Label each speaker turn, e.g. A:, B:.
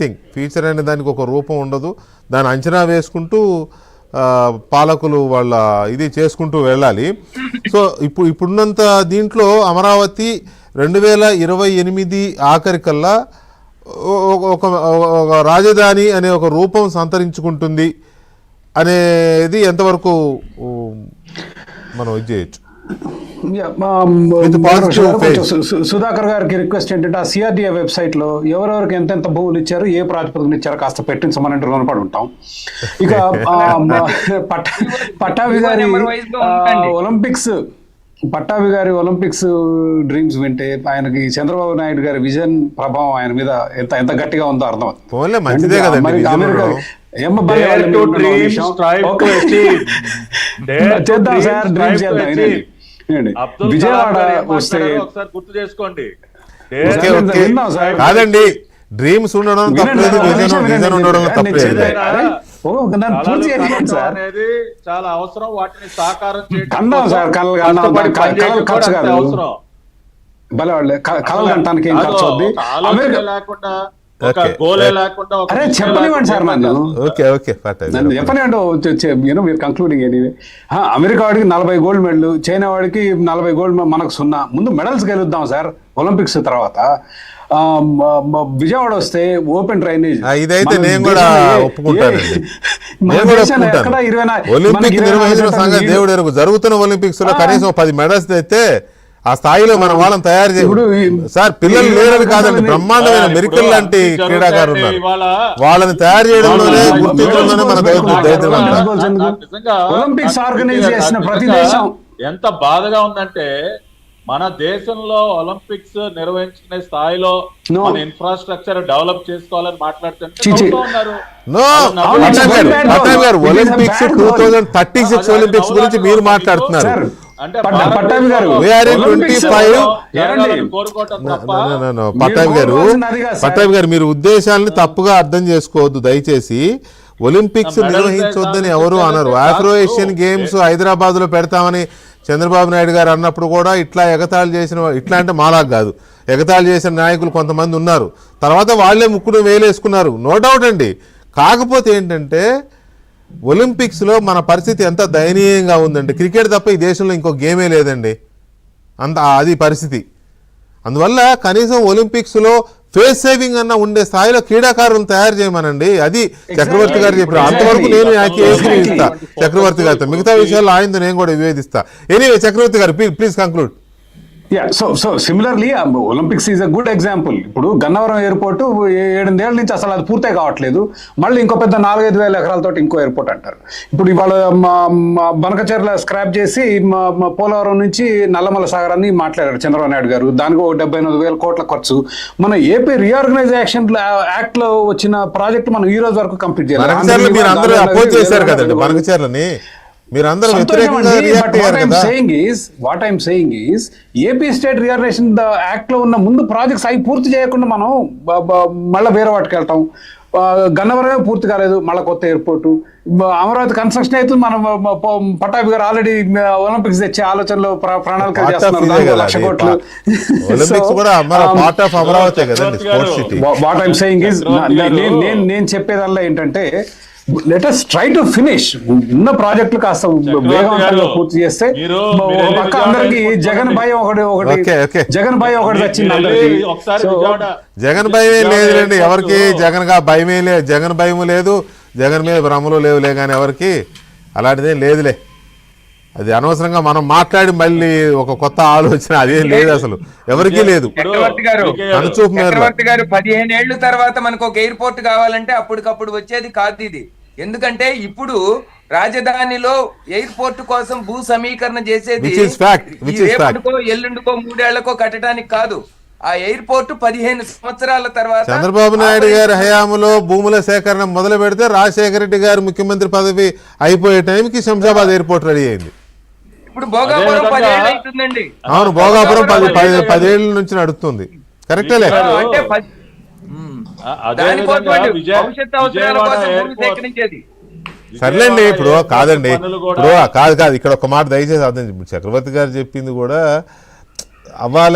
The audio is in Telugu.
A: థింగ్ ఫ్యూచర్ అనే దానికి ఒక రూపం ఉండదు. దాన్ని అంచనా వేసుకుంటూ పాలకులు వాళ్ళ ఇది చేసుకుంటూ వెళ్ళాలి. సో ఇప్పుడున్నంత దీంట్లో అమరావతి 2028 ఆఖరికల్లా ఒక రాజధాని అనే ఒక రూపం సంతరించుకుంటుంది అనేది ఎంతవరకు మనం ఇది చేయొచ్చు?
B: సుధాకర్ గారికి రిక్వెస్ట్ ఏంటంటే ఆ సిఆర్డిఏ వెబ్సైట్ లో ఎవరెవరికి ఎంతెంత భూములు ఇచ్చారు, ఏ ప్రాతిపదికన ఇచ్చారో కాస్త పెట్టించమని రుణపడి ఉంటాం. ఇక పట్టాభి గారి ఒలింపిక్స్ డ్రీమ్స్ వింటే ఆయనకి చంద్రబాబు నాయుడు గారి విజన్ ప్రభావం ఆయన మీద ఎంత గట్టిగా ఉందో అర్థం అవుతుంది. చేద్దాం సార్, డ్రీమ్స్ చేద్దాం. విజయవాడ వస్తే
C: గుర్తు చేసుకోండి,
A: కాదండి డ్రీమ్స్ ఉండడం తప్పలేదు, విజన్ ఉండడం తప్పలేదు.
C: చాలా అవసరం. వాటిని సాకారం చేయడం
B: కలగంటానికి ఏం ఖర్చు అవుద్ది
C: లేకుండా
B: చెప్పనివ్వండి సార్, నన్ను చెప్పనివ్వండి. మీరు కంక్లూడింగ్ ఎనీవే. అమెరికా వాడికి 40 గోల్డ్ మెడల్, చైనా వాడికి 40 గోల్డ్, మనకు 0. ముందు మెడల్స్ గెలుద్దాం సార్ ఒలింపిక్స్ తర్వాత. విజయవాడ వస్తే ఓపెన్ డ్రైనేజ్,
A: ఇదైతే నేను కూడా ఒప్పుకుంటానండి. ఒలింపిక్ నిర్వహించిన సంగతి దేవుడు ఎరుగు. జరుగుతున్న ఒలింపిక్స్ లో కనీసం 10 మెడల్స్ అయితే ఆ స్థాయిలో మన వాళ్ళని తయారు చేయడు సార్. పిల్లలు లేరని కాదండి, బ్రహ్మాండమైన మెరికల్ లాంటి క్రీడాకారులు ఉన్నారు. వాళ్ళని తయారు చేయడంలోనే గుర్తించడంలోనే మన
B: ఒలింపిక్స్ ఆర్గనైజ్ చేసిన ప్రతి దేశం
C: ఎంత బాధగా ఉందంటే, మన దేశంలో ఒలింపిక్స్ నిర్వహించుకునే స్థాయిలో మన ఇన్ఫ్రాస్ట్రక్చర్ డెవలప్ చేసుకోవాలని మాట్లాడుతుంటే
A: ఒలింపిక్స్ 2036 ఒలింపిక్స్ గురించి మీరు మాట్లాడుతున్నారు. పట్టాభి గారు మీరు ఉద్దేశాలని తప్పుగా అర్థం చేసుకోవద్దు దయచేసి. ఒలింపిక్స్ నిర్వహించొద్దని ఎవరు అన్నారు. ఆఫ్రో ఏషియన్ గేమ్స్ హైదరాబాద్ లో పెడతామని చంద్రబాబు నాయుడు గారు అన్నప్పుడు కూడా ఇట్లా ఎగతాళి చేసిన, ఇట్లా అంటే మాలాగా కాదు, ఎగతాళి చేసిన నాయకులు కొంతమంది ఉన్నారు. తర్వాత వాళ్లే ముక్కును వేలేసుకున్నారు, నో డౌట్ అండి. కాకపోతే ఏంటంటే ఒలింపిక్స్లో మన పరిస్థితి ఎంత దయనీయంగా ఉందండి. క్రికెట్ తప్ప ఈ దేశంలో ఇంకో గేమే లేదండి, అది పరిస్థితి. అందువల్ల కనీసం ఒలింపిక్స్లో ఫేస్ సేవింగ్ అన్న ఉండే స్థాయిలో క్రీడాకారులను తయారు చేయమనండి. అది చక్రవర్తి గారు చెప్పారు. అంతవరకు నేను ఇస్తా చక్రవర్తి గారితో, మిగతా విషయాల్లో ఆయనతో నేను కూడా వివేదిస్తా. ఎనీవే చక్రవర్తి గారు please conclude.
B: So similarly Olympics is a good example. ఇప్పుడు గన్నవరం ఎయిర్పోర్ట్ 7 ఏళ్ల నుంచి అసలు అది పూర్తే కావట్లేదు. మళ్ళీ ఇంకో పెద్ద 4-5 వేల ఎకరాలతో ఇంకో ఎయిర్పోర్ట్ అంటారు. ఇప్పుడు ఇవాళ బనకచెర్ల స్క్రాప్ చేసి పోలవరం నుంచి నల్లమల సాగరాన్ని మాట్లాడారు చంద్రబాబు నాయుడు గారు. దానికి 78,000 కోట్ల ఖర్చు. మన ఏపీ రీఆర్గనైజేషన్ యాక్ట్ లో వచ్చిన ప్రాజెక్ట్ మనం ఈ రోజు వరకు కంప్లీట్ చేయాలి. What I'm saying is AP state reorganisation act లో ఉన్న ముందు ప్రాజెక్ట్స్ అవి పూర్తి చేయకుండా మనం మళ్ళీ వేరే వాటికి వెళ్తాం. గన్నవరమే పూర్తి కాలేదు, మళ్ళీ కొత్త ఎయిర్పోర్టు. అమరావతి కన్స్ట్రక్షన్ అయితే మనం పట్టాభి గారు ఆల్రెడీ ఒలింపిక్స్ తెచ్చే ఆలోచనలో ప్రణాళిక చేస్తున్నారు, 1,00,000 కోట్లు. వాట్ ఐఎమ్ సేయింగ్ ఈస్ నేను చెప్పేదల్లా ఏంటంటే, let us try to finish ఉన్న ప్రాజెక్టులు కాస్త వేగవంతంగా పూర్తి చేస్తే పక్క అందరికి జగన్ భయం ఒకటి వచ్చింది అందరికి.
A: జగన్ భయమే లేదులేండి ఎవరికి, భయమే లేదు, జగన్ భయం లేదు, జగన్ మీద భ్రమలు లేవులే కానీ ఎవరికి అలాంటిదే లేదులే. అది అనవసరంగా మనం మాట్లాడి మళ్ళీ ఒక కొత్త ఆలోచన అదేం లేదు, అసలు ఎవరికీ లేదు.
D: చక్రవర్తి గారు 15 ఏళ్ల తర్వాత మనకు ఒక ఎయిర్పోర్ట్ కావాలంటే అప్పటికప్పుడు వచ్చేది కాదు ఇది. ఎందుకంటే ఇప్పుడు రాజధానిలో ఎయిర్పోర్ట్ కోసం భూ సమీకరణ చేసేది రేపటికో ఎల్లుండికో 3 ఏళ్లకో కట్టడానికి కాదు. ఆ ఎయిర్పోర్ట్ 15 సంవత్సరాల తర్వాత
A: చంద్రబాబు నాయుడు గారి హయాంలో భూముల సేకరణ మొదలు పెడితే రాజశేఖర రెడ్డి గారు ముఖ్యమంత్రి పదవి అయిపోయే టైంకి శంషాబాద్ ఎయిర్పోర్ట్ రెడీ అయింది.
D: ఇప్పుడు భోగాపురం 10 ఏళ్ళు అవుతుందండి.
A: అవును, భోగాపురం 10 ఏళ్ళ నుంచి నడుస్తుంది. కరెక్టేలే. సర్లేండి. ఇప్పుడు కాదండి, కాదు ఇక్కడ ఒక మాట దయచేసి అర్థం. చక్రవర్తి గారు చెప్పింది కూడా అవ్వాలి.